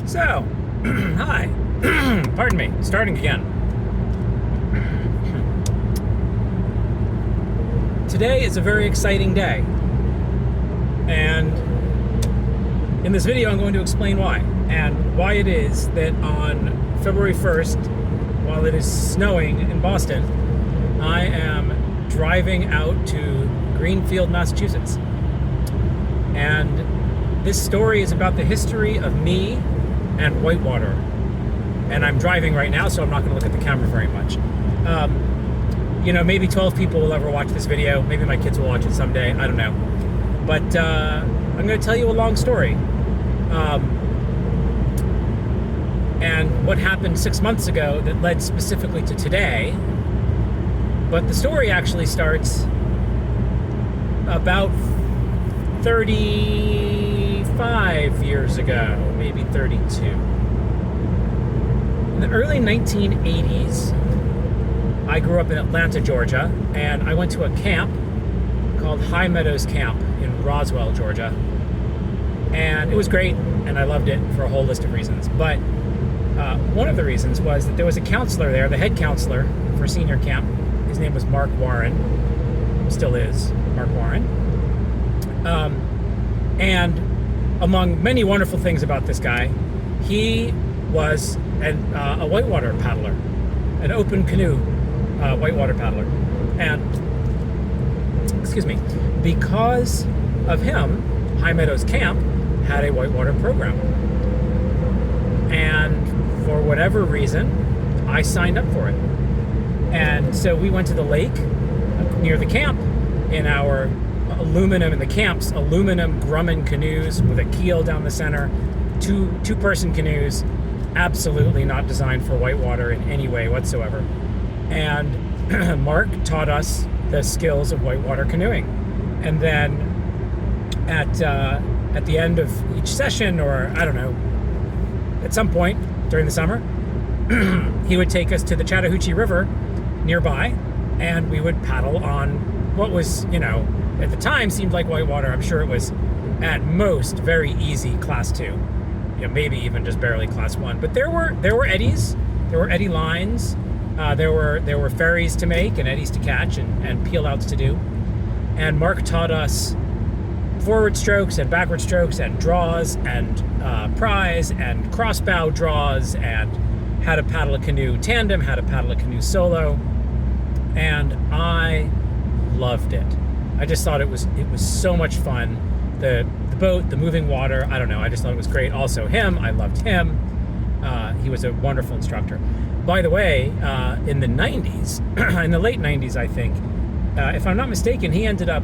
So, hi. Pardon me, starting again. Today is a very exciting day. And in this video, I'm going to explain why. And why it is that on February 1st, while it is snowing in Boston, I am driving out to Greenfield, Massachusetts. And this story is about the history of me and Whitewater. And I'm driving right now, so I'm not going to look at the camera very much. Maybe 12 people will ever watch this video. Maybe my kids will watch it someday. I don't know. But I'm going to tell you a long story. And what happened 6 months ago that led specifically to today. But the story actually starts about 35 years ago, maybe 32. In the early 1980s, I grew up in Atlanta, Georgia, and I went to a camp called High Meadows Camp in Roswell, Georgia. And it was great, and I loved it for a whole list of reasons. But one of the reasons was that there was a counselor there, the head counselor for senior camp. His name was Mark Warren, still is Mark Warren. And among many wonderful things about this guy, he was a whitewater paddler, an open canoe whitewater paddler. And, because of him, High Meadows Camp had a whitewater program. And for whatever reason, I signed up for it. And so we went to the lake near the camp in our aluminum Grumman canoes with a keel down the center, two-person canoes, absolutely not designed for whitewater in any way whatsoever. And Mark taught us the skills of whitewater canoeing. And then at the end of each session, or I don't know, at some point during the summer, he would take us to the Chattahoochee River nearby, and we would paddle on what was, at the time seemed like whitewater. I'm sure it was at most very easy class 2, maybe even just barely class 1. But there were eddies, there were eddy lines, there were ferries to make and eddies to catch and peel outs to do. And Mark taught us forward strokes and backward strokes and draws and prise and crossbow draws and how to paddle a canoe tandem, how to paddle a canoe solo. And I loved it. I just thought it was so much fun. The boat, the moving water, I don't know. I just thought it was great. Also him, I loved him. He was a wonderful instructor. By the way, in the 90s, in the late 90s, I think, if I'm not mistaken, he ended up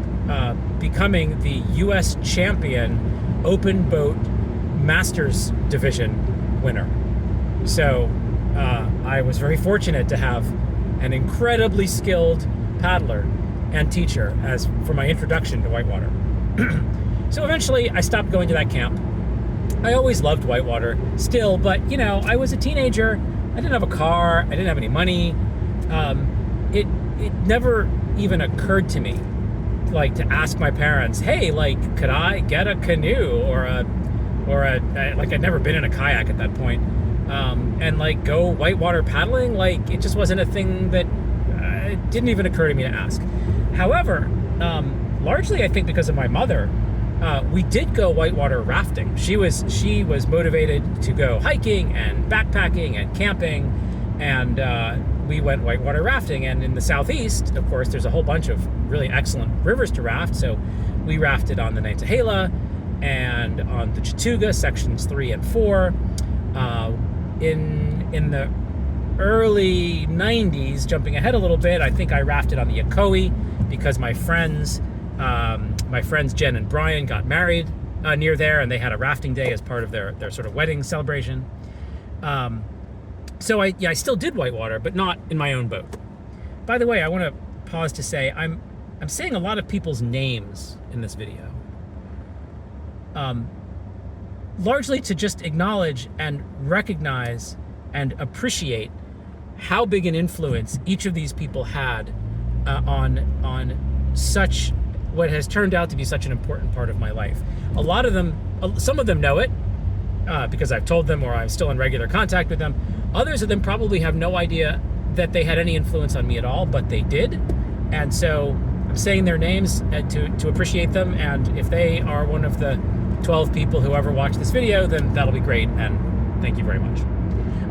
becoming the U.S. champion open boat Masters division winner. So I was very fortunate to have an incredibly skilled paddler and teacher as for my introduction to whitewater. So eventually I stopped going to that camp. I always loved whitewater still, but I was a teenager. I didn't have a car. I didn't have any money. It never even occurred to me to ask my parents, hey, could I get a canoe or I'd never been in a kayak at that point. And go whitewater paddling. It just wasn't a thing that it didn't even occur to me to ask. However, largely I think because of my mother, we did go whitewater rafting. She was motivated to go hiking and backpacking and camping, and we went whitewater rafting. And in the southeast, of course, there's a whole bunch of really excellent rivers to raft. So we rafted on the Nantahala and on the Chattooga, sections 3 and 4. In the early 90s, jumping ahead a little bit, I think I rafted on the Ocoee because my friends Jen and Brian got married near there, and they had a rafting day as part of their sort of wedding celebration. So I still did whitewater, but not in my own boat. By the way, I want to pause to say I'm saying a lot of people's names in this video. Largely to just acknowledge and recognize and appreciate how big an influence each of these people had on such what has turned out to be such an important part of my life. A lot of them, some of them know it, because I've told them or I'm still in regular contact with them. Others of them probably have no idea that they had any influence on me at all, but they did. And so I'm saying their names to appreciate them. And if they are one of the 12 people who ever watch this video, then that'll be great. And thank you very much.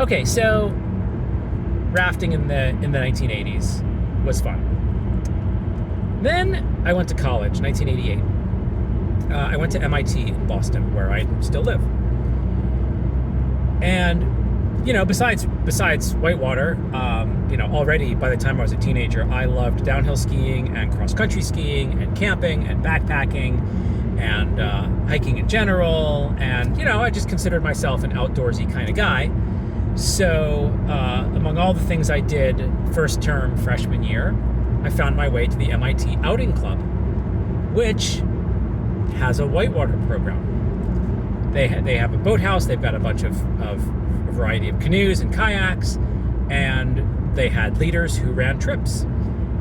Okay, so rafting in the 1980s was fun. Then I went to college, 1988. I went to MIT in Boston, where I still live. And besides Whitewater, already by the time I was a teenager, I loved downhill skiing and cross-country skiing and camping and backpacking and hiking in general. And, I just considered myself an outdoorsy kind of guy. So among all the things I did first term freshman year, I found my way to the MIT Outing Club, which has a whitewater program. They have a boathouse. They've got a bunch of a variety of canoes and kayaks, and they had leaders who ran trips.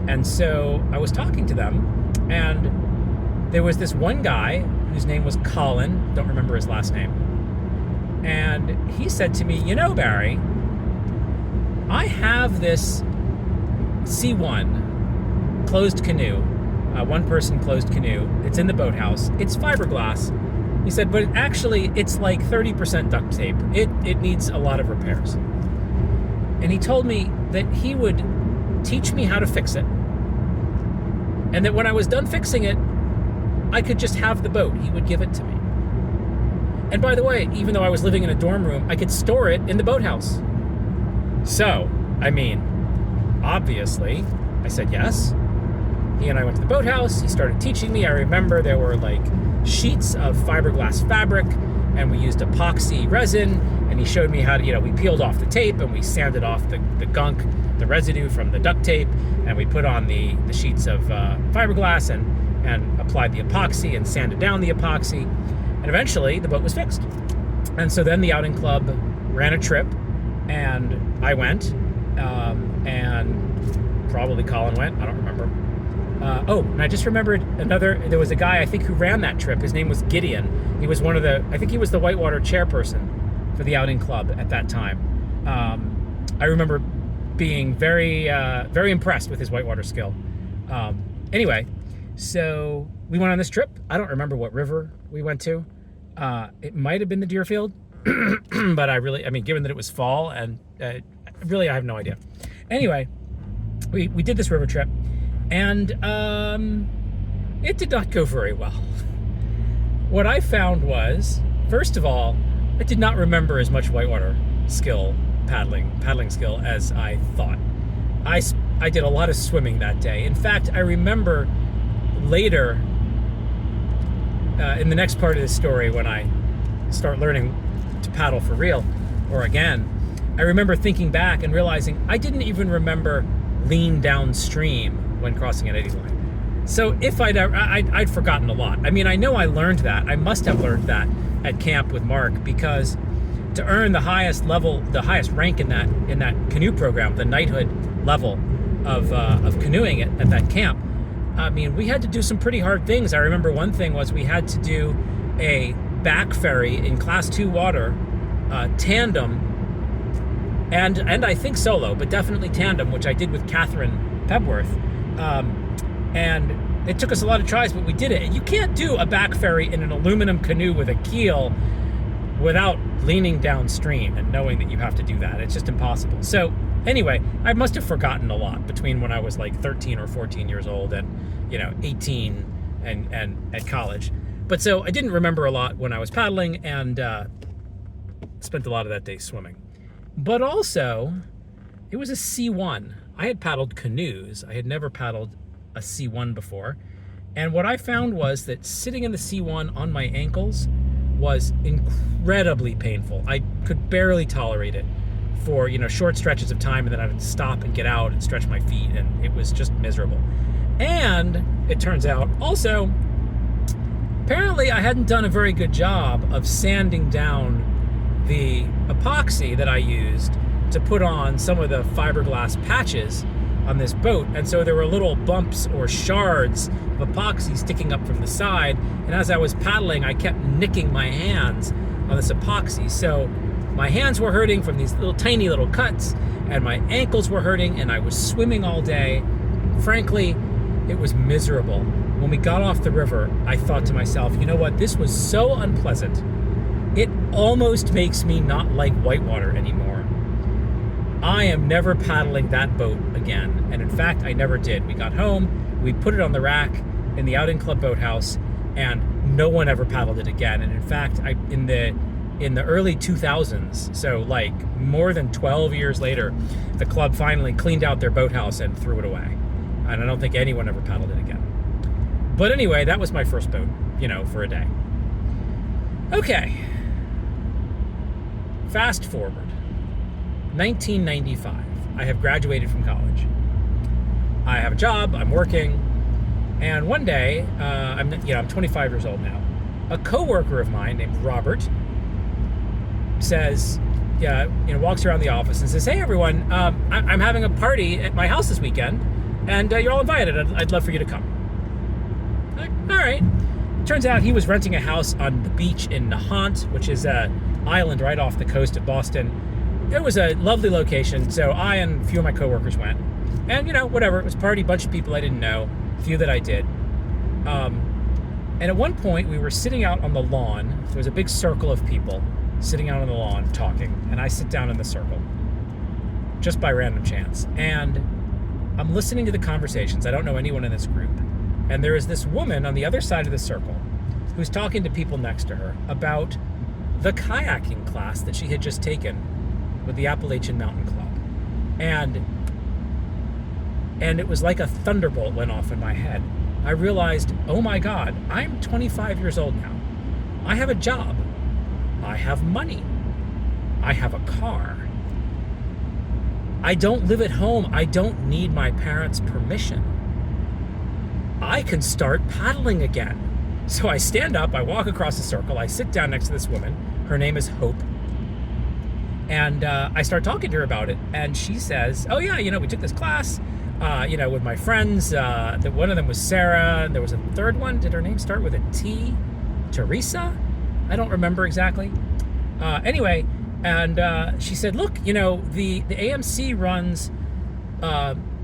And so I was talking to them, and there was this one guy whose name was Colin. Don't remember his last name. And he said to me, Barry, I have this C1 closed canoe, one-person closed canoe. It's in the boathouse. It's fiberglass. He said, but it's like 30% duct tape. It needs a lot of repairs. And he told me that he would teach me how to fix it. And that when I was done fixing it, I could just have the boat. He would give it to me. And by the way, even though I was living in a dorm room, I could store it in the boathouse. So, obviously, I said yes. He and I went to the boathouse. He started teaching me. I remember there were sheets of fiberglass fabric, and we used epoxy resin, and he showed me how to, we peeled off the tape and we sanded off the gunk, the residue from the duct tape, and we put on the sheets of fiberglass and applied the epoxy and sanded down the epoxy. And eventually the boat was fixed. And so then the Outing Club ran a trip, and I went, and probably Colin went, I don't remember. And I just remembered there was a guy, I think, who ran that trip. His name was Gideon. He was I think he was the Whitewater chairperson for the Outing Club at that time. I remember being very, very impressed with his whitewater skill. Anyway, so we went on this trip. I don't remember what river we went to. It might have been the Deerfield, but given that it was fall, and really I have no idea. Anyway, we did this river trip. And it did not go very well. What I found was, first of all, I did not remember as much whitewater skill, paddling skill, as I thought. I did a lot of swimming that day. In fact, I remember later, in the next part of this story, when I start learning to paddle for real, or again, I remember thinking back and realizing I didn't even remember lean downstream when crossing an eddy line. So if I'd forgotten a lot. I know I learned that. I must have learned that at camp with Mark, because to earn the highest rank in that canoe program, the knighthood level of canoeing at that camp, we had to do some pretty hard things. I remember one thing was we had to do a back ferry in class 2 water, tandem, and I think solo, but definitely tandem, which I did with Catherine Pebworth. And it took us a lot of tries, but we did it. You can't do a back ferry in an aluminum canoe with a keel without leaning downstream and knowing that you have to do that. It's just impossible. So anyway, I must have forgotten a lot between when I was 13 or 14 years old and 18 and at college. But so I didn't remember a lot when I was paddling, and spent a lot of that day swimming. But also, it was a C1. I had paddled canoes. I had never paddled a C1 before. And what I found was that sitting in the C1 on my ankles was incredibly painful. I could barely tolerate it for, short stretches of time, and then I would stop and get out and stretch my feet, and it was just miserable. And it turns out also, apparently I hadn't done a very good job of sanding down the epoxy that I used to put on some of the fiberglass patches on this boat. And so there were little bumps or shards of epoxy sticking up from the side. And as I was paddling, I kept nicking my hands on this epoxy. So my hands were hurting from these tiny little cuts, and my ankles were hurting, and I was swimming all day. Frankly, it was miserable. When we got off the river, I thought to myself, you know what? This was so unpleasant. It almost makes me not like whitewater anymore. I am never paddling that boat again. And in fact, I never did. We got home, we put it on the rack in the outing club boathouse, and no one ever paddled it again. And in fact, in the early 2000s, so like more than 12 years later, the club finally cleaned out their boathouse and threw it away. And I don't think anyone ever paddled it again. But anyway, that was my first boat, for a day. Okay. Fast forward. 1995. I have graduated from college. I have a job, I'm working, and one day, I'm 25 years old now. A coworker of mine named Robert says, walks around the office and says, "Hey everyone, I'm having a party at my house this weekend, and you're all invited. I'd love for you to come." I'm like, all right. Turns out he was renting a house on the beach in Nahant, which is an island right off the coast of Boston. It was a lovely location, so I and a few of my coworkers went. And, whatever, it was a party, bunch of people I didn't know, a few that I did. And at one point, we were sitting out on the lawn. There was a big circle of people sitting out on the lawn talking, and I sit down in the circle, just by random chance. And I'm listening to the conversations. I don't know anyone in this group. And there is this woman on the other side of the circle who's talking to people next to her about the kayaking class that she had just taken with the Appalachian Mountain Club. And it was like a thunderbolt went off in my head. I realized, oh my God, I'm 25 years old now. I have a job. I have money. I have a car. I don't live at home. I don't need my parents' permission. I can start paddling again. So I stand up, I walk across the circle, I sit down next to this woman. Her name is Hope. And I start talking to her about it. And she says, oh yeah, we took this class, with my friends. One of them was Sarah. And there was a third one. Did her name start with a T? Teresa? I don't remember exactly. Anyway, and she said, look, the AMC runs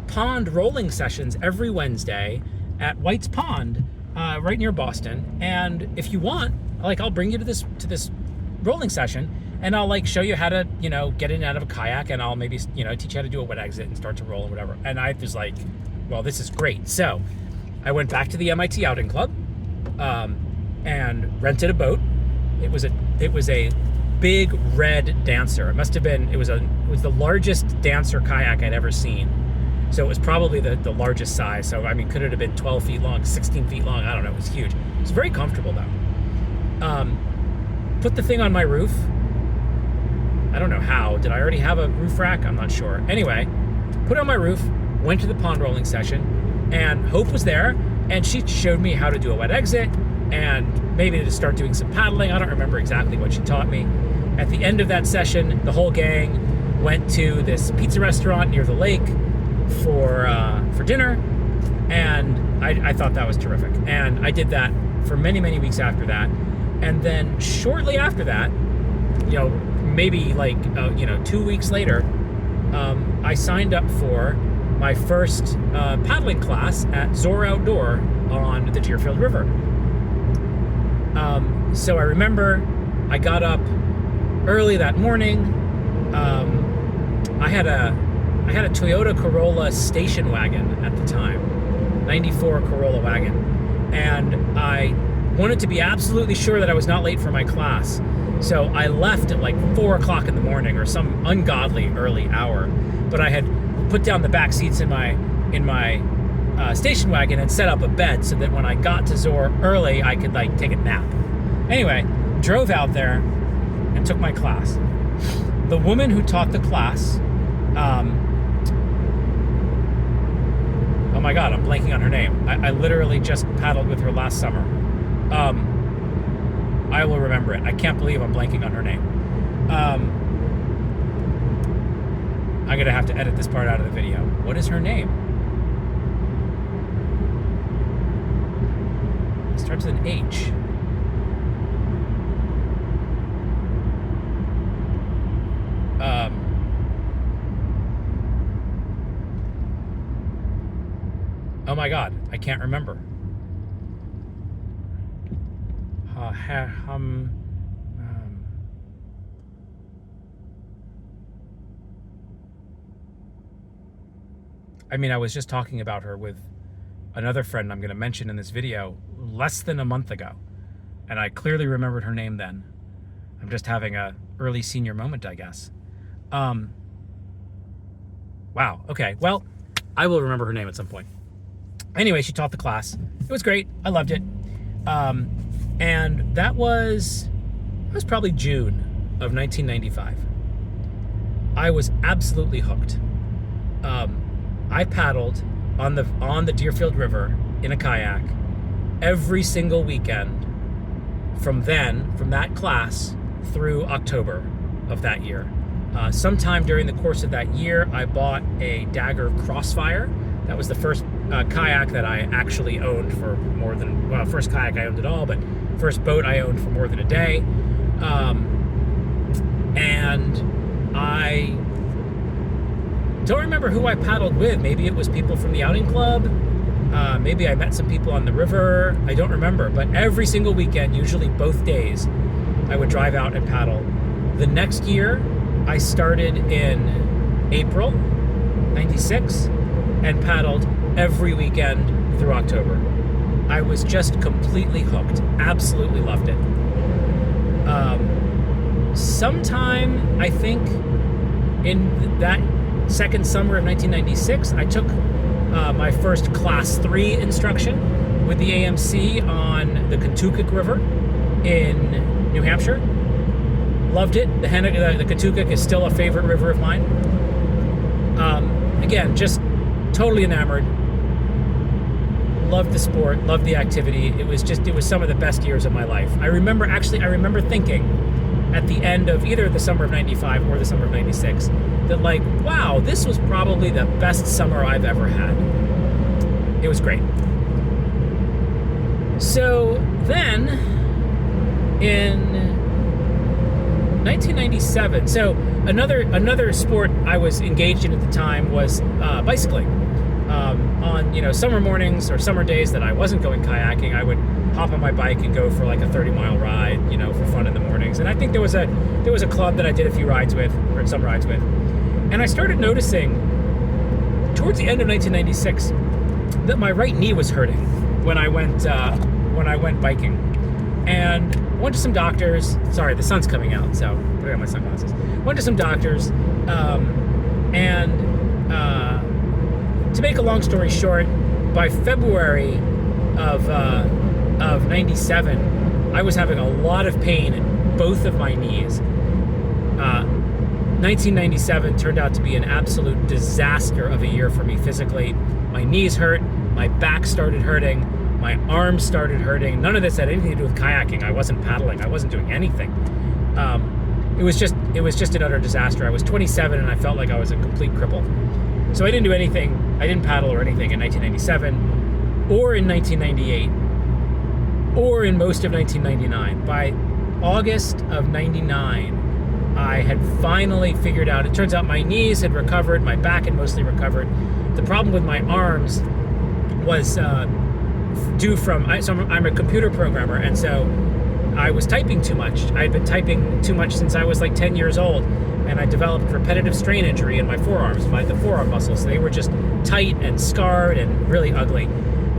pond rolling sessions every Wednesday at White's Pond, right near Boston. And if you want, I'll bring you to this rolling session, and I'll show you how to, get in and out of a kayak, and I'll maybe, teach you how to do a wet exit and start to roll and whatever. And I was like, well, this is great. So I went back to the MIT Outing Club, and rented a boat. It was a big red Dancer. It was the largest Dancer kayak I'd ever seen. So it was probably the largest size. So, could it have been 12 feet long, 16 feet long? I don't know. It was huge. It was very comfortable, though. Put the thing on my roof. I don't know how. Did I already have a roof rack? I'm not sure. Anyway, put it on my roof, went to the pond rolling session, and Hope was there, and she showed me how to do a wet exit and maybe to start doing some paddling. I don't remember exactly what she taught me. At the end of that session, the whole gang went to this pizza restaurant near the lake for dinner, and I thought that was terrific. And I did that for many, many weeks after that. And then shortly after that, maybe 2 weeks later, I signed up for my first paddling class at Zor Outdoor on the Deerfield River. So I remember I got up early that morning. I had a Toyota Corolla station wagon at the time, 94 Corolla wagon, and I wanted to be absolutely sure that I was not late for my class. So I left at 4 o'clock in the morning, or some ungodly early hour. But I had put down the back seats in my station wagon and set up a bed so that when I got to Zor early, I could take a nap. Anyway, drove out there and took my class. The woman who taught the class, oh my God, I'm blanking on her name. I literally just paddled with her last summer. I will remember it. I can't believe I'm blanking on her name. I'm going to have to edit this part out of the video. What is her name? It starts with an H. Oh my God, I can't remember. I mean, I was just talking about her with another friend I'm going to mention in this video less than a month ago, and I clearly remembered her name then. I'm just having a early senior moment, I guess. Wow. Okay. Well, I will remember her name at some point. Anyway, she taught the class. It was great. I loved it. And that was probably June of 1995. I was absolutely hooked. I paddled on the Deerfield River in a kayak every single weekend from that class through October of that year. Sometime during the course of that year, I bought a Dagger Crossfire. That was the first kayak that I actually owned for more than, well, first kayak I owned at all, but first boat I owned for more than a day. And I don't remember who I paddled with. Maybe it was people from the outing club. Maybe I met some people on the river. I don't remember. But every single weekend, usually both days, I would drive out and paddle. The next year, I started in April 96 and paddled every weekend through October. I was just completely hooked. Absolutely loved it. Sometime, I think, in that second summer of 1996, I took my first Class 3 instruction with the AMC on the Kentucky River in New Hampshire. Loved it. The Kentucky is still a favorite river of mine. Again, just totally enamored. Loved the sport, loved the activity. It was some of the best years of my life. I remember thinking at the end of either the summer of 95 or the summer of 96 that, like, wow, this was probably the best summer I've ever had. It was great. So then in 1997, so another sport I was engaged in at the time was bicycling. On summer mornings or summer days that I wasn't going kayaking, I would hop on my bike and go for like a 30-mile ride, for fun in the mornings. And I think there was a club that I did a few rides with, or some rides with. And I started noticing towards the end of 1996 that my right knee was hurting when I went biking. And went to some doctors. Sorry, the sun's coming out, so I put on my sunglasses. Went to some doctors, to make a long story short, by February of 97, I was having a lot of pain in both of my knees. 1997 turned out to be an absolute disaster of a year for me physically. My knees hurt, my back started hurting, my arms started hurting. None of this had anything to do with kayaking. I wasn't paddling. I wasn't doing anything. It was just an utter disaster. I was 27 and I felt like I was a complete cripple. So I didn't do anything. I didn't paddle or anything in 1997 or in 1998 or in most of 1999. By August of 99, I had finally figured out, it turns out my knees had recovered, my back had mostly recovered. The problem with my arms was due from, I'm a computer programmer, and so I was typing too much. I had been typing too much since I was like 10 years old, and I developed repetitive strain injury in my forearms, the forearm muscles. They were just tight and scarred and really ugly.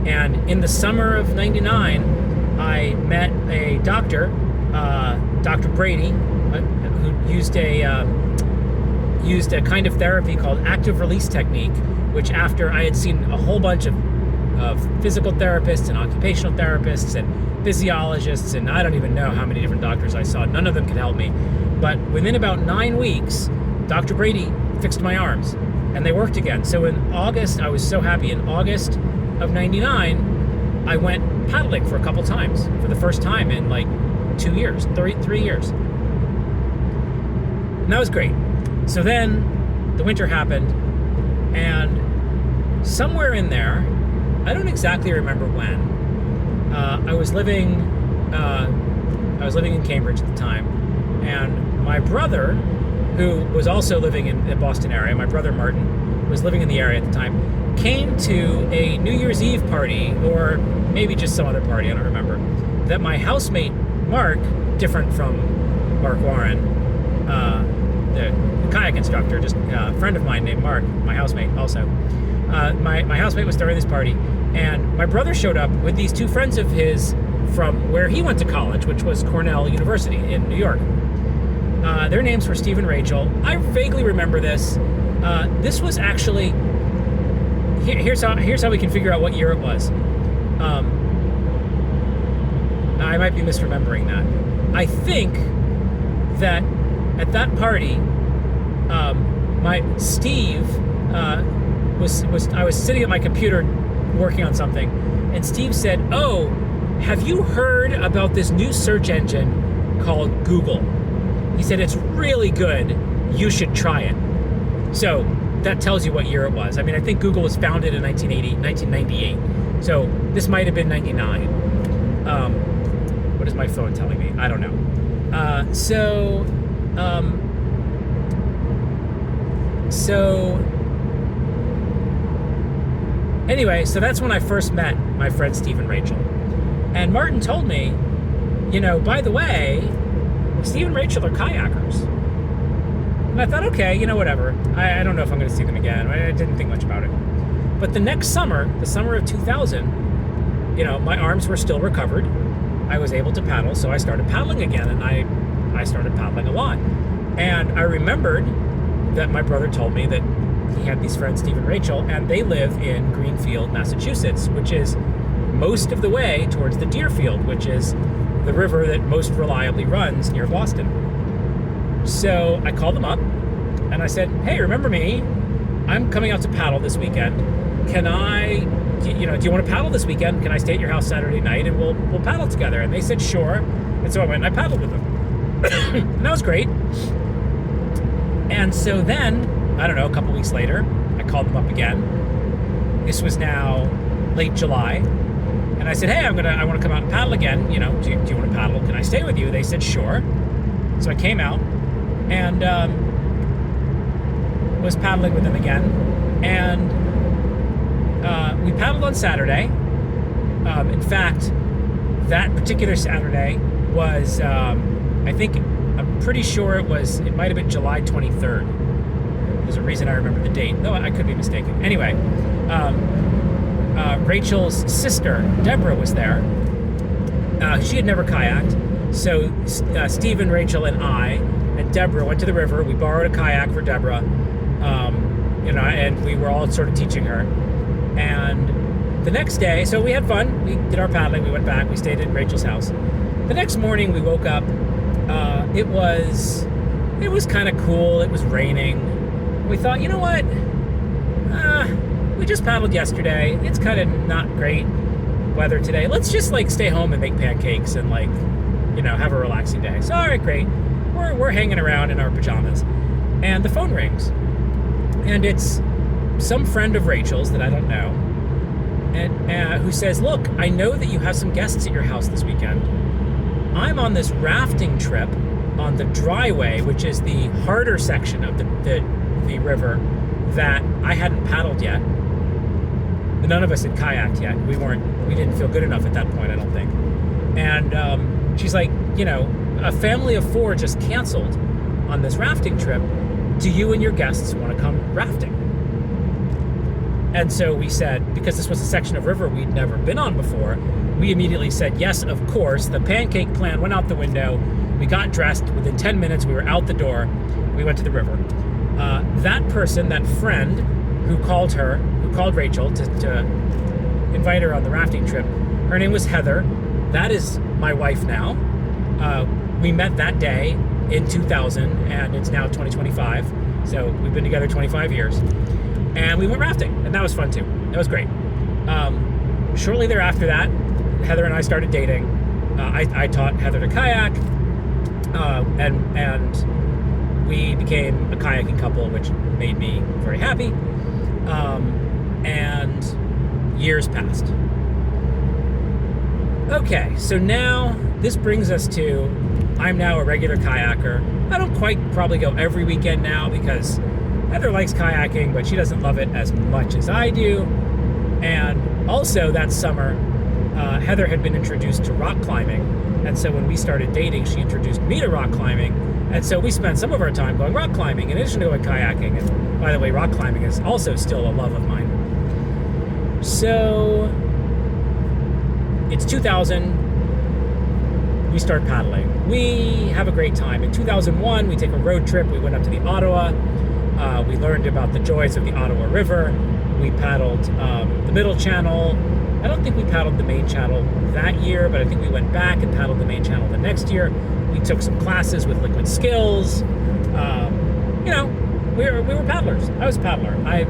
And in the summer of 99, I met a doctor, Dr. Brady, who used a kind of therapy called active release technique, which after I had seen a whole bunch of physical therapists and occupational therapists and physiologists, and I don't even know how many different doctors I saw. None of them could help me. But within about 9 weeks, Dr. Brady fixed my arms, and they worked again. So in August, I was so happy. In August of 99, I went paddling for a couple times for the first time in like 2 years, 3 years. And that was great. So then the winter happened, and somewhere in there, I don't exactly remember when, I was living in Cambridge at the time, and my brother, who was also living in the Boston area, my brother Martin, was living in the area at the time, came to a New Year's Eve party, or maybe just some other party, I don't remember, that my housemate, Mark, different from Mark Warren, the kayak instructor, just a friend of mine named Mark, my housemate also. My housemate was throwing this party, and my brother showed up with these two friends of his from where he went to college, which was Cornell University in New York. Their names were Steve and Rachel. I vaguely remember this. This was actually... Here's how we can figure out what year it was. I might be misremembering that. I think that at that party, my Steve I was sitting at my computer working on something, and Steve said, "Oh, have you heard about this new search engine called Google?" He said, "It's really good. You should try it." So that tells you what year it was. I mean, I think Google was founded in 1998. So this might have been 99. What is my phone telling me? I don't know. Anyway, so that's when I first met my friend Steve and Rachel. And Martin told me, by the way, Steve and Rachel are kayakers. And I thought, okay, whatever. I don't know if I'm going to see them again. I didn't think much about it. But the next summer, the summer of 2000, my arms were still recovered. I was able to paddle, so I started paddling again, and I started paddling a lot. And I remembered that my brother told me that he had these friends, Steve and Rachel, and they live in Greenfield, Massachusetts, which is most of the way towards the Deerfield, which is the river that most reliably runs near Boston. So I called them up, and I said, "Hey, remember me? I'm coming out to paddle this weekend. Can I, do you want to paddle this weekend? Can I stay at your house Saturday night, and we'll paddle together?" And they said, "Sure." And so I went and I paddled with them. And that was great. And so then, I don't know, a couple weeks later, I called them up again. This was now late July. And I said, "Hey, I want to come out and paddle again. Do you want to paddle? Can I stay with you?" They said, "Sure." So I came out and was paddling with them again. And we paddled on Saturday. In fact, that particular Saturday was, I'm pretty sure it might have been July 23rd. There's a reason I remember the date, though I could be mistaken. Anyway, Rachel's sister, Deborah, was there. She had never kayaked. So Steve and Rachel and I and Deborah went to the river. We borrowed a kayak for Deborah, and we were all sort of teaching her. And the next day, so we had fun. We did our paddling. We went back. We stayed at Rachel's house. The next morning, we woke up. It was kind of cool. It was raining. We thought, you know what? We just paddled yesterday. It's kind of not great weather today. Let's just stay home and make pancakes and have a relaxing day. So all right, great. We're hanging around in our pajamas, and the phone rings, and it's some friend of Rachel's that I don't know, and who says, "Look, I know that you have some guests at your house this weekend. I'm on this rafting trip on the Dryway, which is the harder section of the river that I hadn't paddled yet. None of us had kayaked yet. We didn't feel good enough at that point, I don't think." And she's like, "A family of 4 just canceled on this rafting trip. Do you and your guests want to come rafting?" And so we said, because this was a section of river we'd never been on before, we immediately said, yes, of course. The pancake plan went out the window. We got dressed. Within 10 minutes, we were out the door. We went to the river. That person, that friend who called Rachel to invite her on the rafting trip, her name was Heather. That is my wife now. We met that day in 2000, and it's now 2025. So we've been together 25 years. And we went rafting, and that was fun too. It was great. Shortly thereafter that, Heather and I started dating. I taught Heather to kayak, and we became a kayaking couple, which made me very happy. And years passed. Okay, so now this brings us to, I'm now a regular kayaker. I don't quite probably go every weekend now because Heather likes kayaking, but she doesn't love it as much as I do. And also that summer, Heather had been introduced to rock climbing. And so when we started dating, she introduced me to rock climbing. And so we spent some of our time going rock climbing in addition to going kayaking. And by the way, rock climbing is also still a love of mine. So it's 2000. We start paddling. We have a great time. In 2001, we take a road trip. We went up to the Ottawa. We learned about the joys of the Ottawa River. We paddled the Middle Channel. I don't think we paddled the main channel that year, but I think we went back and paddled the main channel the next year. We took some classes with Liquid Skills. We were paddlers. I was a paddler. I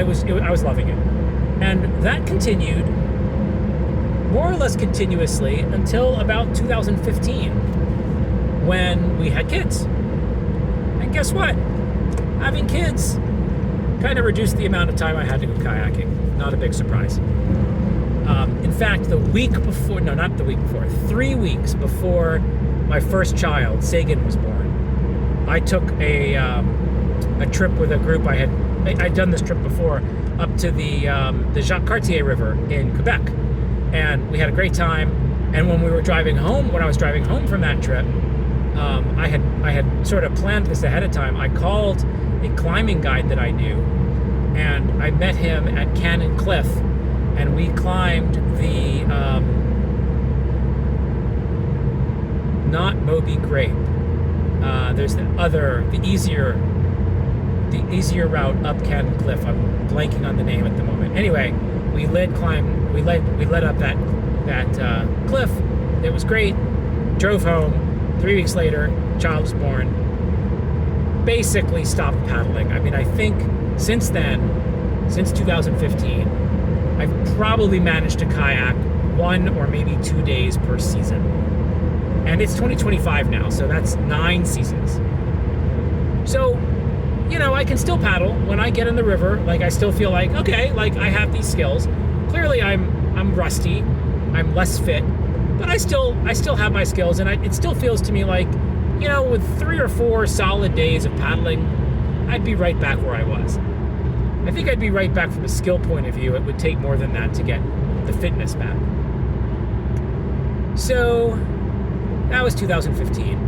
was loving it, and that continued more or less continuously until about 2015, when we had kids. And guess what? Having kids kind of reduced the amount of time I had to go kayaking. Not a big surprise. In fact, 3 weeks before my first child, Sagan, was born, I took a trip with a group. I'd done this trip before up to the Jacques Cartier River in Quebec, and we had a great time. And when I was driving home from that trip, I had sort of planned this ahead of time. I called a climbing guide that I knew, and I met him at Cannon Cliff, and we climbed the not Moby Grape. There's the easier route up Cannon Cliff. I'm blanking on the name at the moment. Anyway, we led up that cliff. It was great. Drove home. 3 weeks later, child was born. Basically stopped paddling. I mean, I think since then, since 2015, I've probably managed to kayak 1 or maybe 2 days per season. And it's 2025 now, so that's 9 seasons. So, I can still paddle when I get in the river. Like, I still feel like, okay, like I have these skills. Clearly I'm rusty. I'm less fit, but I still have my skills, and it still feels to me like, with 3 or 4 solid days of paddling, I'd be right back where I was. I think I'd be right back from a skill point of view. It would take more than that to get the fitness back. So that was 2015.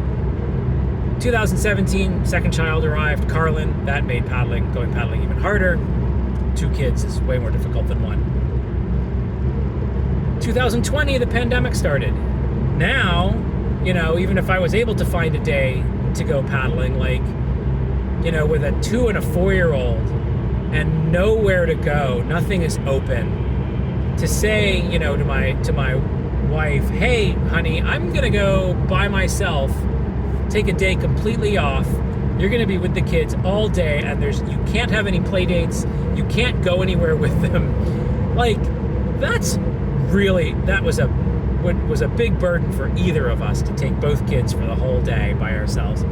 2017, second child arrived, Carlin. That made going paddling even harder. 2 kids is way more difficult than 1. 2020, the pandemic started. Now, even if I was able to find a day to go paddling, like, with a 2 and a 4-year-old and nowhere to go, nothing is open, to say, to my wife, hey, honey, I'm going to go by myself, take a day completely off. You're going to be with the kids all day, and you can't have any play dates. You can't go anywhere with them. Like, that was a big burden for either of us to take both kids for the whole day by ourselves.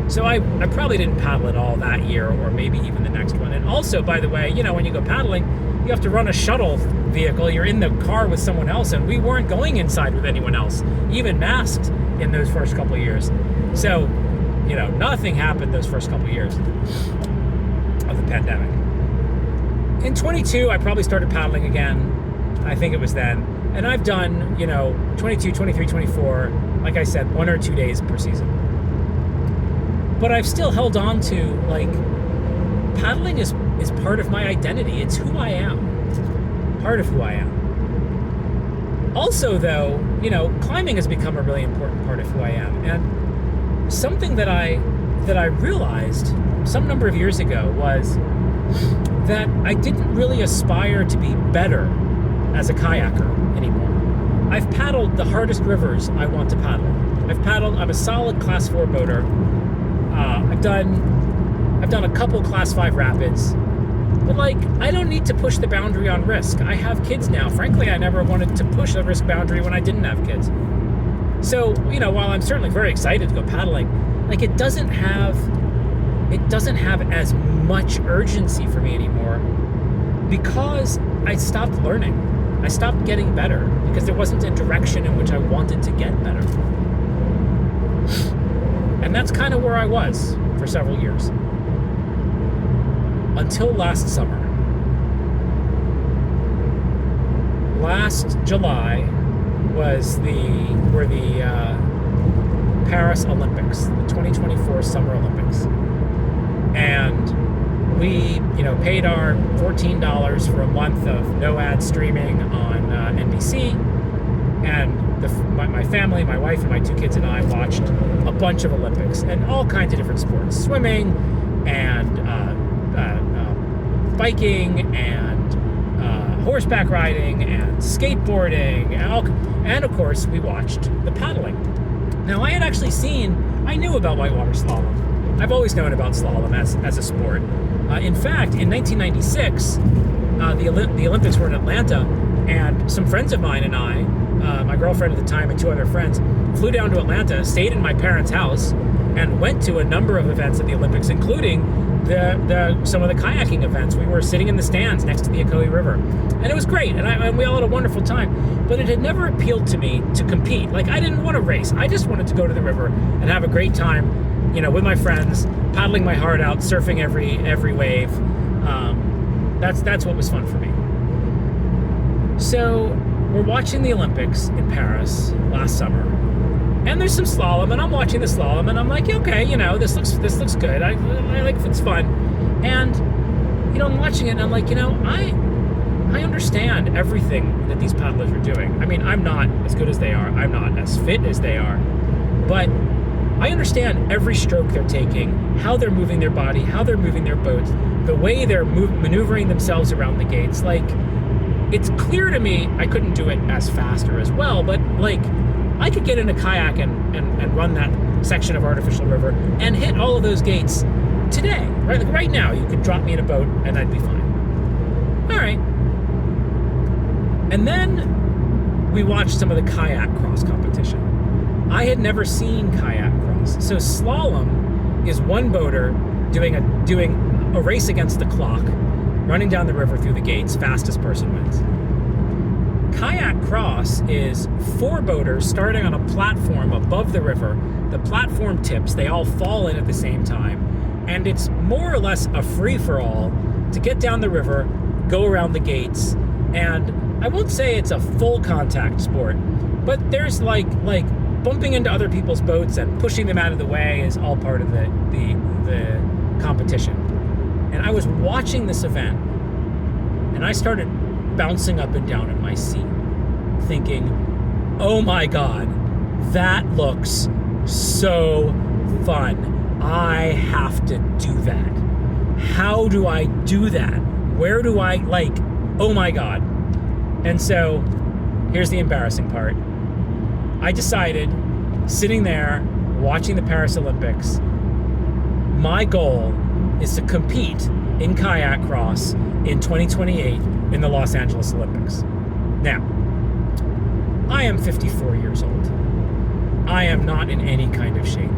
So I probably didn't paddle at all that year, or maybe even the next one. And also, by the way, when you go paddling, you have to run a shuttle vehicle. You're in the car with someone else, and we weren't going inside with anyone else, even masked in those first couple of years. So, nothing happened those first couple of years of the pandemic. In 22, I probably started paddling again. I think it was then. And I've done, 22, 23, 24, like I said, 1 or 2 days per season. But I've still held on to, like, paddling is part of my identity. It's who I am. Part of who I am. Also, though, climbing has become a really important part of who I am. And something that I realized some number of years ago was that I didn't really aspire to be better as a kayaker anymore. I've paddled the hardest rivers I want to paddle. I'm a solid class 4 boater. I've done a couple class 5 rapids, but I don't need to push the boundary on risk. I have kids now. Frankly, I never wanted to push the risk boundary when I didn't have kids. So, while I'm certainly very excited to go paddling, it doesn't have as much urgency for me anymore, because I stopped learning. I stopped getting better because there wasn't a direction in which I wanted to get better. And that's kind of where I was for several years. until last summer. Last July were the Paris Olympics, the 2024 Summer Olympics, and we, paid our $14 for a month of no ad streaming on NBC, and my family, my wife, and my 2 kids and I watched a bunch of Olympics and all kinds of different sports: swimming and biking and horseback riding and skateboarding, and of course we watched the paddling. Now, I knew about whitewater slalom. I've always known about slalom as a sport. In fact, in 1996, the Olympics were in Atlanta, and some friends of mine and I, my girlfriend at the time and 2 other friends, flew down to Atlanta, stayed in my parents' house, and went to a number of events at the Olympics, including some of the kayaking events. We were sitting in the stands next to the Ocoee River, and it was great, and we all had a wonderful time. But it had never appealed to me to compete. Like, I didn't want to race. I just wanted to go to the river and have a great time, with my friends, paddling my heart out, surfing every wave. That's what was fun for me. So we're watching the Olympics in Paris last summer, and there's some slalom, and I'm watching the slalom, and I'm like, okay, this looks good. I like if it's fun, and I'm watching it, and I'm like, I understand everything that these paddlers are doing. I mean, I'm not as good as they are. I'm not as fit as they are, but I understand every stroke they're taking, how they're moving their body, how they're moving their boats, the way they're maneuvering themselves around the gates. Like, it's clear to me I couldn't do it as fast or as well, but like, I could get in a kayak and run that section of artificial river and hit all of those gates today, right? Like right now, you could drop me in a boat and I'd be fine. All right. And then we watched some of the kayak cross competition. I had never seen kayak cross. So slalom is one boater doing a race against the clock, running down the river through the gates, fastest person wins. Kayak cross is 4 boaters starting on a platform above the river. The platform tips, they all fall in at the same time, and it's more or less a free-for-all to get down the river, go around the gates, and I won't say it's a full contact sport, but there's like bumping into other people's boats and pushing them out of the way is all part of the competition. And I was watching this event, and I started bouncing up and down in my seat, thinking, oh my God, that looks so fun. I have to do that. How do I do that? Where do I, oh my God. And so here's the embarrassing part. I decided, sitting there watching the Paris Olympics, my goal is to compete in kayak cross in 2028 in the Los Angeles Olympics. Now, I am 54 years old. I am not in any kind of shape.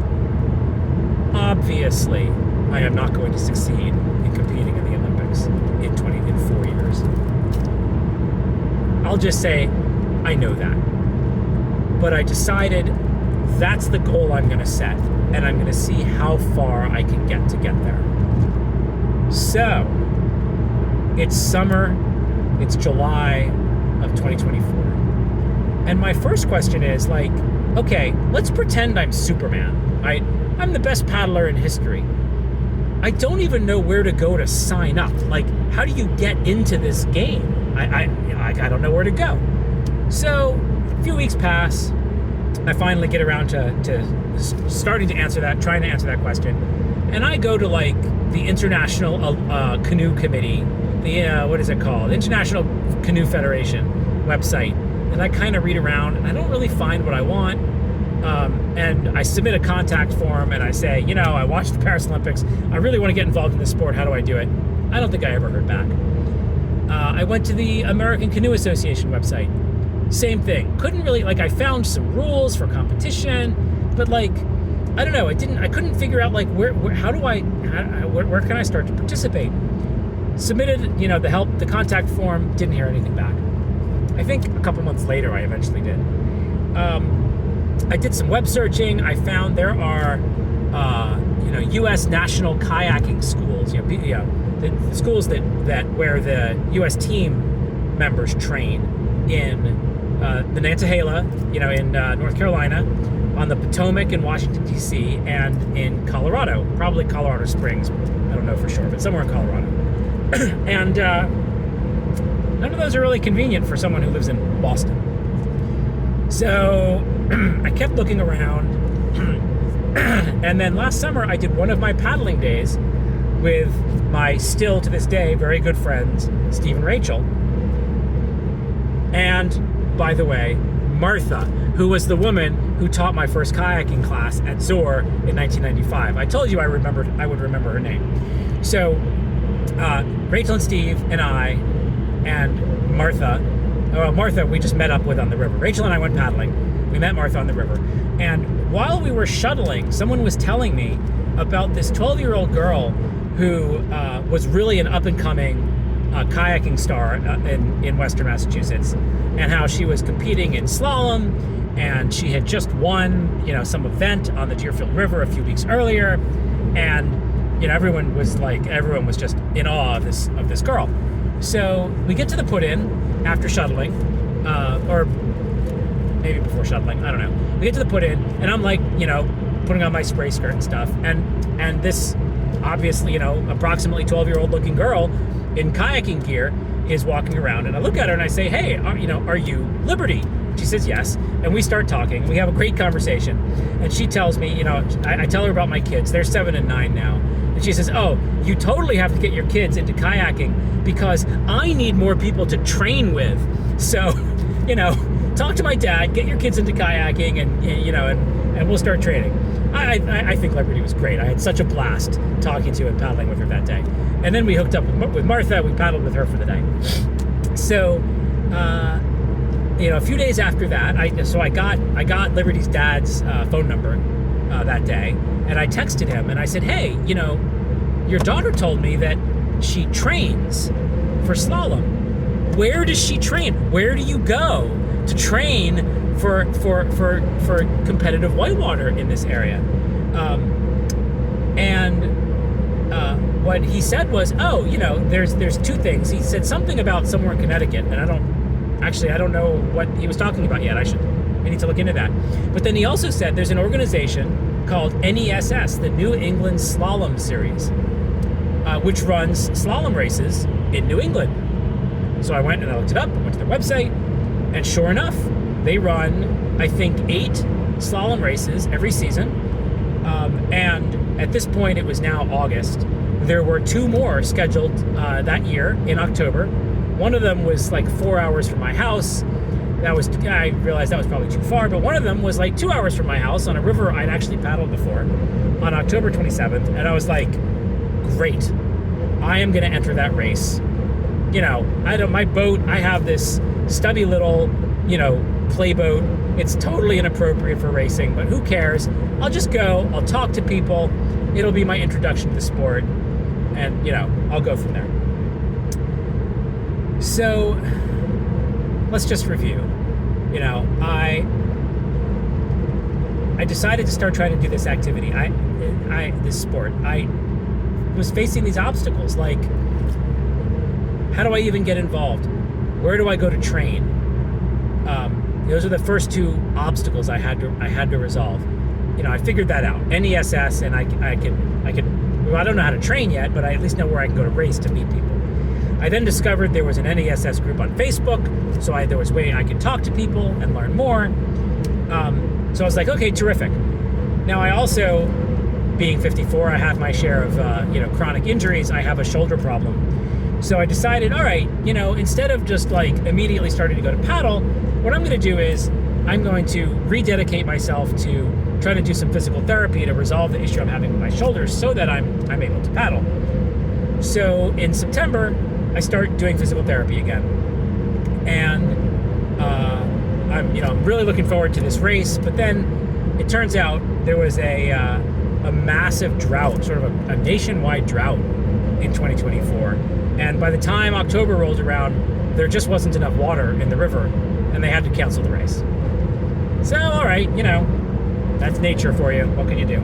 Obviously, I am not going to succeed in competing in the Olympics in 4 years. I'll just say, I know that. But I decided that's the goal I'm going to set, and I'm going to see how far I can get there. So, it's summer, it's July of 2024. And my first question is okay, let's pretend I'm Superman, right? I'm the best paddler in history. I don't even know where to go to sign up. How do you get into this game? I don't know where to go. So, a few weeks pass. I finally get around to starting to answer that, trying to answer that question. And I go to the International Canoe Committee, what is it called? International Canoe Federation website. And I kind of read around, and I don't really find what I want. And I submit a contact form, and I say, I watched the Paris Olympics. I really want to get involved in this sport. How do I do it? I don't think I ever heard back. I went to the American Canoe Association website. Same thing. Couldn't really, I found some rules for competition, but I don't know. I couldn't figure out where can I start to participate? Submitted, the contact form, didn't hear anything back. I think a couple months later, I eventually did. I did some web searching. I found there are, U.S. national kayaking schools, the schools that where the U.S. team members train in the Nantahala, in North Carolina, on the Potomac in Washington, D.C., and in Colorado, probably Colorado Springs. I don't know for sure, but somewhere in Colorado. And none of those are really convenient for someone who lives in Boston. So I kept looking around. And then last summer, I did one of my paddling days with my, still to this day, very good friends, Steve and Rachel. And, by the way, Martha, who was the woman who taught my first kayaking class at Zor in 1995. I told you I would remember her name. So, Rachel and Steve and I and Martha, we just met up with on the river. Rachel and I went paddling. We met Martha on the river. And while we were shuttling, someone was telling me about this 12-year-old girl who was really an up-and-coming kayaking star in Western Massachusetts, and how she was competing in slalom, and she had just won, some event on the Deerfield River a few weeks earlier, and everyone was just in awe of this girl. So we get to the put-in after shuttling, or maybe before shuttling, I don't know. We get to the put-in, and I'm putting on my spray skirt and stuff, and this obviously, approximately 12-year-old looking girl in kayaking gear is walking around, and I look at her and I say, "Hey, are you Liberty?" She says yes, and we start talking. We have a great conversation, and she tells me, I tell her about my kids. They're 7 and 9 now, and she says, "Oh, you totally have to get your kids into kayaking because I need more people to train with. So, talk to my dad, get your kids into kayaking, and we'll start training." I think Liberty was great. I had such a blast talking to and paddling with her that day. And then we hooked up with Martha. We paddled with her for the day. So, a few days after that, I got Liberty's dad's phone number that day, and I texted him and I said, "Hey, your daughter told me that she trains for slalom. Where does she train? Where do you go to train for competitive whitewater in this area?" What he said was, "Oh, there's two things." He said something about somewhere in Connecticut, and I don't know what he was talking about yet. I need to look into that. But then he also said there's an organization called NESS, the New England Slalom Series, which runs slalom races in New England. So I went and I looked it up, went to their website, and sure enough, they run, I think, 8 slalom races every season. And at this point, it was now August. There were 2 more scheduled that year in October. One of them was 4 hours from my house. I realized that was probably too far, but one of them was 2 hours from my house on a river I'd actually paddled before on October 27th. And I was like, great, I am going to enter that race. My boat, I have this stubby little, playboat. It's totally inappropriate for racing, but who cares? I'll just go, I'll talk to people. It'll be my introduction to the sport, and, I'll go from there. So, let's just review. I decided to start trying to do this activity. This sport. I was facing these obstacles, how do I even get involved? Where do I go to train? Those are the first 2 obstacles I had to resolve. I figured that out. NESS, and I could. Well, I don't know how to train yet, but I at least know where I can go to race to meet people. I then discovered there was an NESS group on Facebook, so there was a way I could talk to people and learn more. So I was like, okay, terrific. Now I also, being 54, I have my share of chronic injuries. I have a shoulder problem. So I decided, all right, instead of just immediately starting to go to paddle, what I'm going to do is I'm going to rededicate myself to trying to do some physical therapy to resolve the issue I'm having with my shoulders so that I'm able to paddle. So in September, I start doing physical therapy again. And I'm really looking forward to this race, but then it turns out there was a massive drought, sort of a nationwide drought in 2024. And by the time October rolled around, there just wasn't enough water in the river, and they had to cancel the race. So, all right, that's nature for you. What can you do?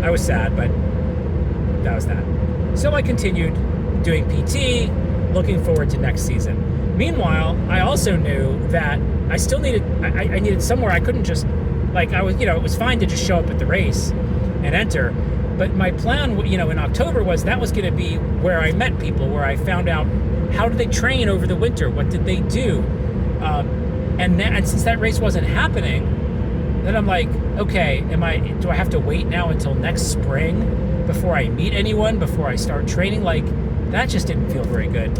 I was sad, but that was that. So I continued doing PT, looking forward to next season. Meanwhile, I also knew that I still needed, I needed somewhere. I couldn't just, like, I was, it was fine to just show up at the race and enter. But my plan, in October was that was going to be where I met people, where I found out how did they train over the winter? What did they do? And since that race wasn't happening, then I'm like, okay, do I have to wait now until next spring before I meet anyone, before I start training? Like, that just didn't feel very good.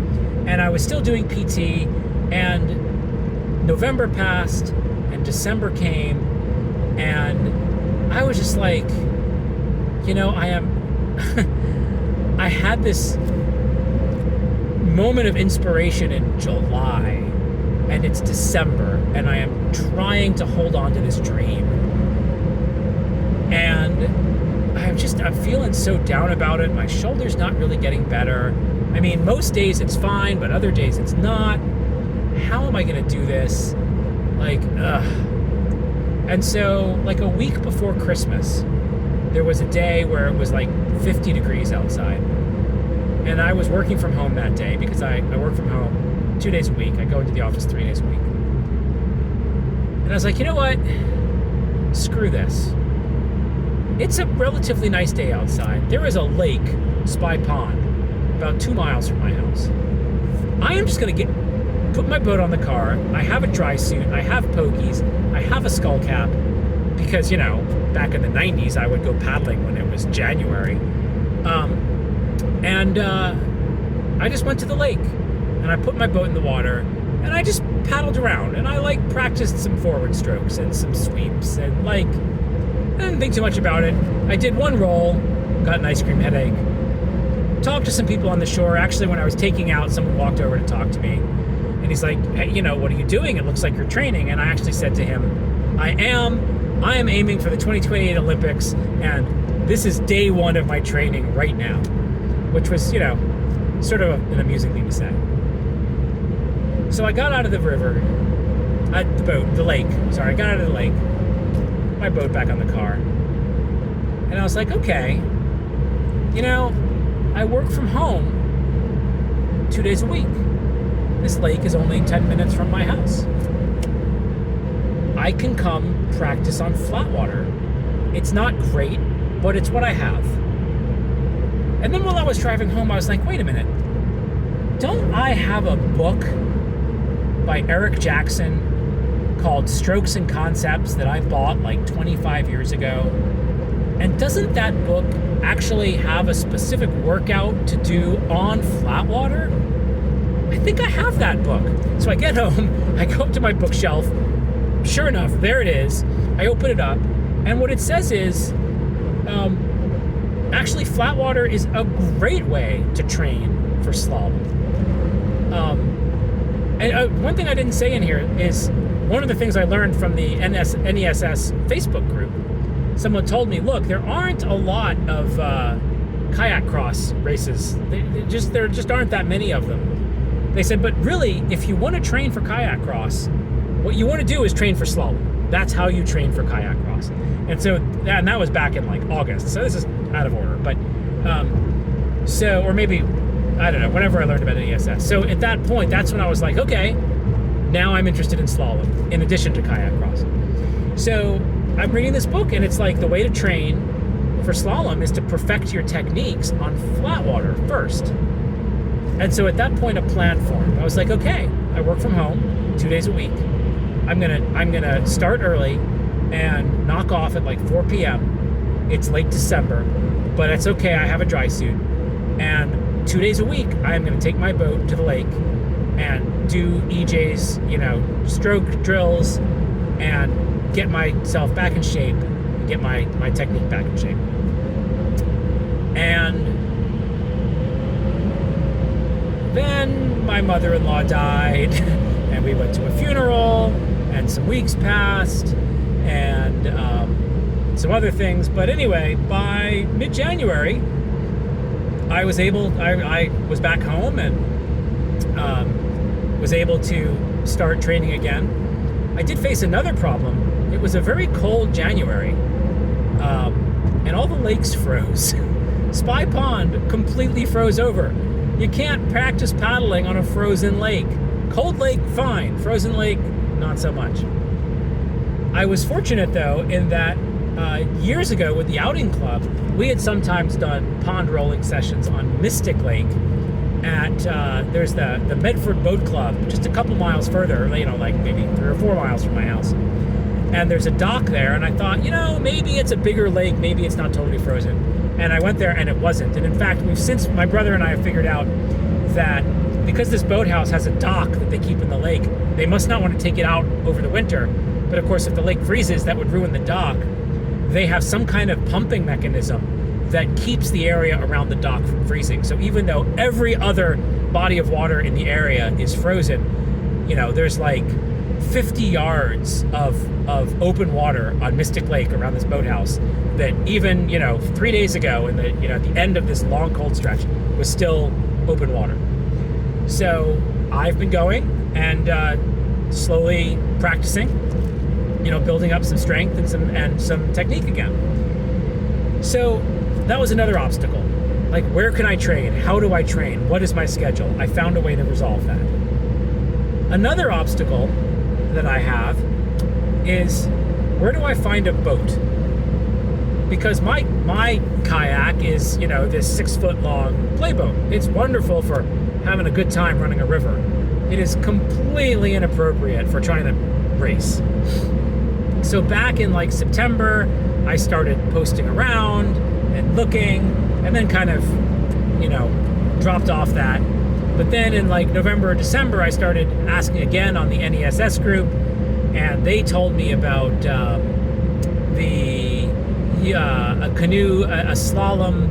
And I was still doing PT, and November passed, and December came, and I was just like, I had this moment of inspiration in July, and it's December, and I am trying to hold on to this dream. And I'm feeling so down about it. My shoulder's not really getting better. I mean, most days it's fine, but other days it's not. How am I going to do this? Like, ugh. And so, like a week before Christmas, there was a day where it was like 50 degrees outside. And I was working from home that day because I work from home 2 days a week. I go into the office 3 days a week. And I was like, you know what? Screw this. It's a relatively nice day outside. There is a lake, Spy Pond, about 2 miles from my house. I am just going to put my boat on the car. I have a dry suit. I have pokies. I have a skull cap. Because, back in the 90s, I would go paddling when it was January. I just went to the lake. And I put my boat in the water. And I just paddled around. And I, practiced some forward strokes and some sweeps. And, I didn't think too much about it. I did one roll. Got an ice cream headache. Talked to some people on the shore. Actually, when I was taking out, someone walked over to talk to me. And he's like, hey, what are you doing? It looks like you're training. And I actually said to him, I am aiming for the 2028 Olympics, and this is day one of my training right now, which was, sort of an amusing thing to say. So I got out of the river, I got out of the lake, my boat back on the car, and I was like, okay, I work from home 2 days a week. This lake is only 10 minutes from my house. I can come practice on flat water. It's not great, but it's what I have. And then while I was driving home, I was like, wait a minute. Don't I have a book by Eric Jackson called Strokes and Concepts that I bought 25 years ago? And doesn't that book actually have a specific workout to do on flat water? I think I have that book. So I get home, I go up to my bookshelf. Sure enough, there it is. I open it up, and what it says is, actually, flat water is a great way to train for slalom. And one thing I didn't say in here is one of the things I learned from the NESS Facebook group. Someone told me, look, there aren't a lot of kayak cross races. There just aren't that many of them. They said, but really, if you want to train for kayak cross, what you want to do is train for slalom. That's how you train for kayak cross. And so, and that was back in August. So this is out of order. But, or maybe, I don't know, whenever I learned about NESS. So at that point, that's when I was like, okay, now I'm interested in slalom in addition to kayak cross. So I'm reading this book, and it's the way to train for slalom is to perfect your techniques on flat water first. And so at that point, a plan formed. I was like, okay, I work from home 2 days a week. I'm gonna start early and knock off at 4 p.m. It's late December, but it's okay. I have a dry suit, and 2 days a week I'm gonna take my boat to the lake and do EJ's, stroke drills, and get myself back in shape, get my technique back in shape. And then my mother-in-law died, and we went to a funeral. And some weeks passed, and some other things. But anyway, by mid-January, I was back home and was able to start training again. I did face another problem. It was a very cold January, and all the lakes froze. Spy Pond completely froze over. You can't practice paddling on a frozen lake. Cold lake, fine. Frozen lake, not so much. I was fortunate, though, in that years ago with the outing club, we had sometimes done pond rolling sessions on Mystic Lake at, there's the Medford Boat Club, just a couple miles further, like maybe 3 or 4 miles from my house. And there's a dock there, and I thought, maybe it's a bigger lake, maybe it's not totally frozen. And I went there, and it wasn't. And in fact, my brother and I have figured out that because this boathouse has a dock that they keep in the lake, they must not want to take it out over the winter. But of course, if the lake freezes, that would ruin the dock. They have some kind of pumping mechanism that keeps the area around the dock from freezing. So even though every other body of water in the area is frozen, there's like 50 yards of open water on Mystic Lake around this boathouse that even, 3 days ago at the end of this long cold stretch was still open water. So I've been going and slowly practicing, building up some strength and some technique again. So that was another obstacle. Like, where can I train? How do I train? What is my schedule? I found a way to resolve that. Another obstacle that I have is, where do I find a boat? Because my kayak is, this 6-foot long playboat. It's wonderful for having a good time running a river. It is completely inappropriate for trying to race. So back in like September, I started posting around and looking, and then kind of, dropped off that. But then in like November or December, I started asking again on the NESS group, and they told me about a canoe, a slalom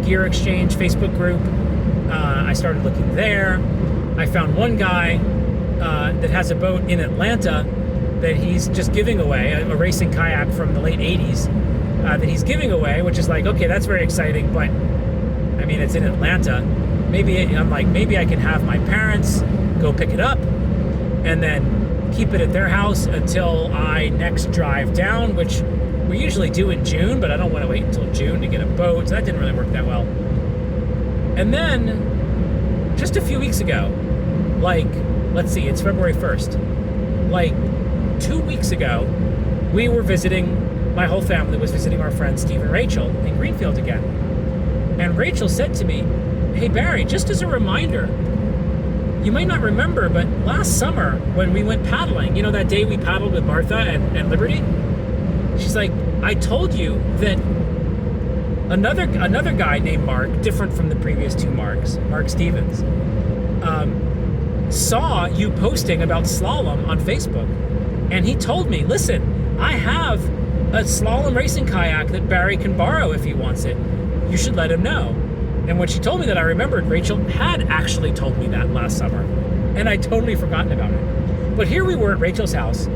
gear exchange Facebook group. I started looking there. I found one guy that has a boat in Atlanta that he's just giving away, a racing kayak from the late 80s that he's giving away, which is like, okay, that's very exciting, but I mean, it's in Atlanta. Maybe I can have my parents go pick it up and then keep it at their house until I next drive down, which we usually do in June, but I don't want to wait until June to get a boat, so that didn't really work that well. And then, just a few weeks ago, let's see, it's February 1st, 2 weeks ago, my whole family was visiting our friend Steve and Rachel in Greenfield again. And Rachel said to me, "Hey Barry, just as a reminder, you might not remember, but last summer when we went paddling, that day we paddled with Martha and Liberty?" She's like, "I told you that another guy named Mark, different from the previous two Marks, Mark Stevens, saw you posting about slalom on Facebook. And he told me, listen, I have a slalom racing kayak that Barry can borrow if he wants it. You should let him know." And when she told me that, I remembered Rachel had actually told me that last summer. And I'd totally forgotten about it. But here we were at Rachel's house.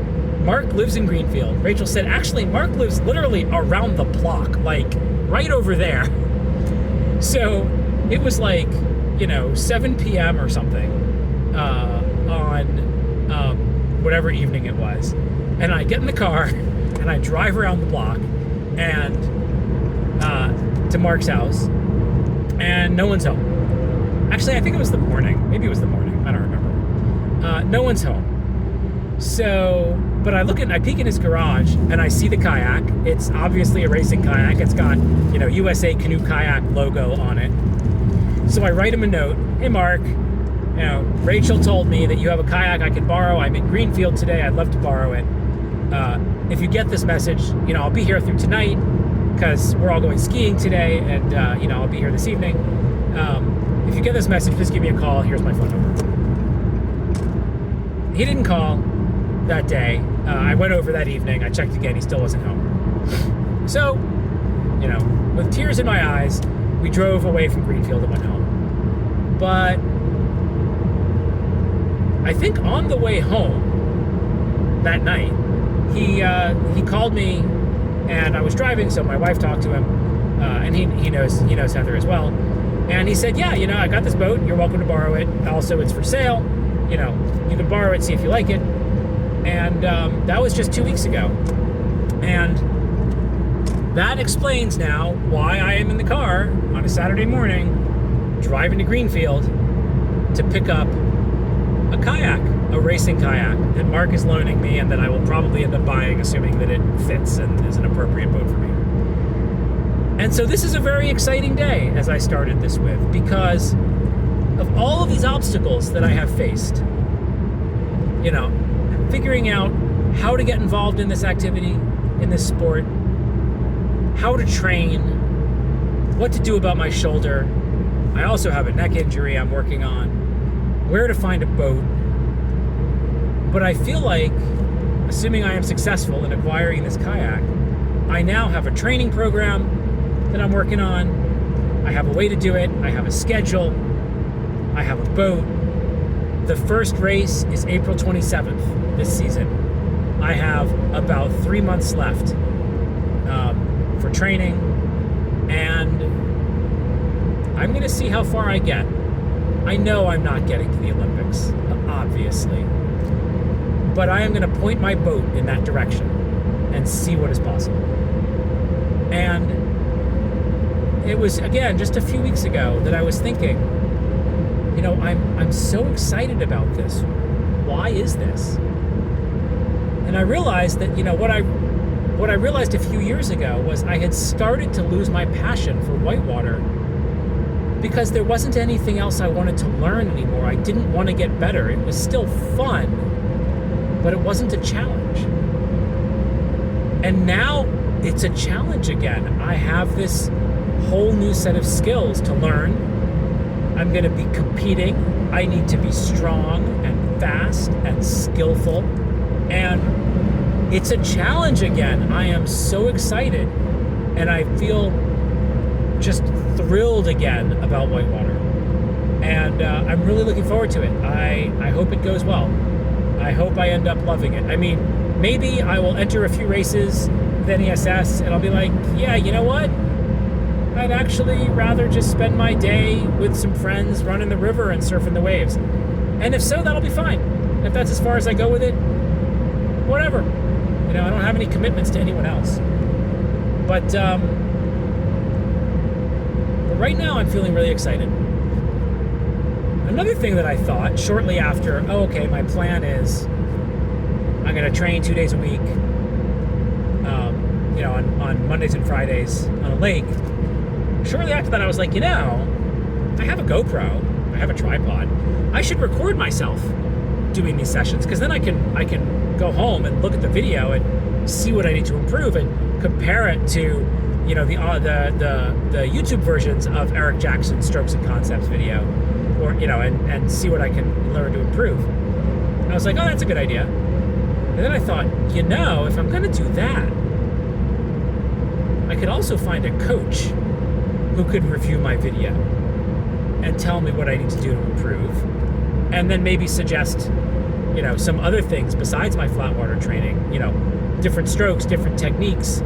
Mark lives in Greenfield. Rachel said, actually, Mark lives literally around the block, like right over there. So it was like, 7 p.m. or something on whatever evening it was. And I get in the car and I drive around the block and to Mark's house, and no one's home. Actually, I think it was the morning. Maybe it was the morning. I don't remember. No one's home. So, but I peek in his garage and I see the kayak. It's obviously a racing kayak. It's got, USA Canoe Kayak logo on it. So I write him a note. "Hey, Mark, Rachel told me that you have a kayak I can borrow. I'm in Greenfield today. I'd love to borrow it. If you get this message, I'll be here through tonight because we're all going skiing today, and, I'll be here this evening. If you get this message, please give me a call. Here's my phone number." He didn't call that day. I went over that evening. I checked again. He still wasn't home. So, with tears in my eyes, we drove away from Greenfield and went home. But I think on the way home that night, he called me, and I was driving, so my wife talked to him, and he knows Heather as well. And he said, "Yeah, I got this boat. You're welcome to borrow it. Also, it's for sale. You can borrow it, see if you like it." And that was just 2 weeks ago. And that explains now why I am in the car on a Saturday morning driving to Greenfield to pick up a kayak, a racing kayak that Mark is loaning me and that I will probably end up buying, assuming that it fits and is an appropriate boat for me. And so this is a very exciting day, as I started this with, because of all of these obstacles that I have faced. You know, figuring out how to get involved in this activity, in this sport, how to train, what to do about my shoulder. I also have a neck injury I'm working on, where to find a boat. But I feel like, assuming I am successful in acquiring this kayak, I now have a training program that I'm working on. I have a way to do it. I have a schedule. I have a boat. The first race is April 27th this season. I have about 3 months left for training, and I'm going to see how far I get. I know I'm not getting to the Olympics, obviously, but I am going to point my boat in that direction and see what is possible. And it was, again, just a few weeks ago that I was thinking, you know, I'm so excited about this. Why is this? And I realized that, you know, what I realized a few years ago was I had started to lose my passion for whitewater because there wasn't anything else I wanted to learn anymore. I didn't want to get better. It was still fun, but it wasn't a challenge. And now it's a challenge again. I have this whole new set of skills to learn. I'm going to be competing. I need to be strong and fast and skillful. And it's a challenge again. I am so excited, and I feel just thrilled again about whitewater. And I'm really looking forward to it. I hope it goes well. I hope I end up loving it. I mean, maybe I will enter a few races with NESS and I'll be like, yeah, you know what? I'd actually rather just spend my day with some friends running the river and surfing the waves. And if so, that'll be fine. If that's as far as I go with it, whatever. You know, I don't have any commitments to anyone else. But right now I'm feeling really excited. Another thing that I thought shortly after, my plan is I'm going to train 2 days a week, on Mondays and Fridays on a lake. Shortly after that, I was like, I have a GoPro, I have a tripod. I should record myself doing these sessions, because then I can go home and look at the video and see what I need to improve and compare it to, the YouTube versions of Eric Jackson's Strokes and Concepts video, or and see what I can learn to improve. And I was like, oh, that's a good idea. And then I thought, if I'm going to do that, I could also find a coach who could review my video and tell me what I need to do to improve, and then maybe suggest, some other things besides my flat water training, different strokes, different techniques,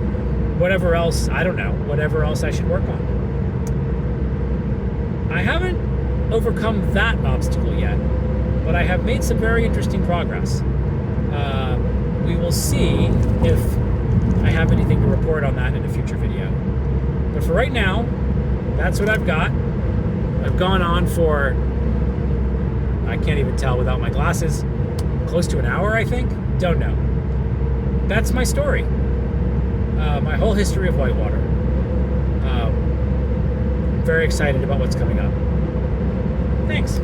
whatever else, I don't know, whatever else I should work on. I haven't overcome that obstacle yet, but I have made some very interesting progress. We will see if I have anything to report on that in a future video. But for right now, that's what I've got. I've gone on for, I can't even tell without my glasses, close to an hour, I think. Don't know. That's my story. My whole history of whitewater. I'm very excited about what's coming up. Thanks.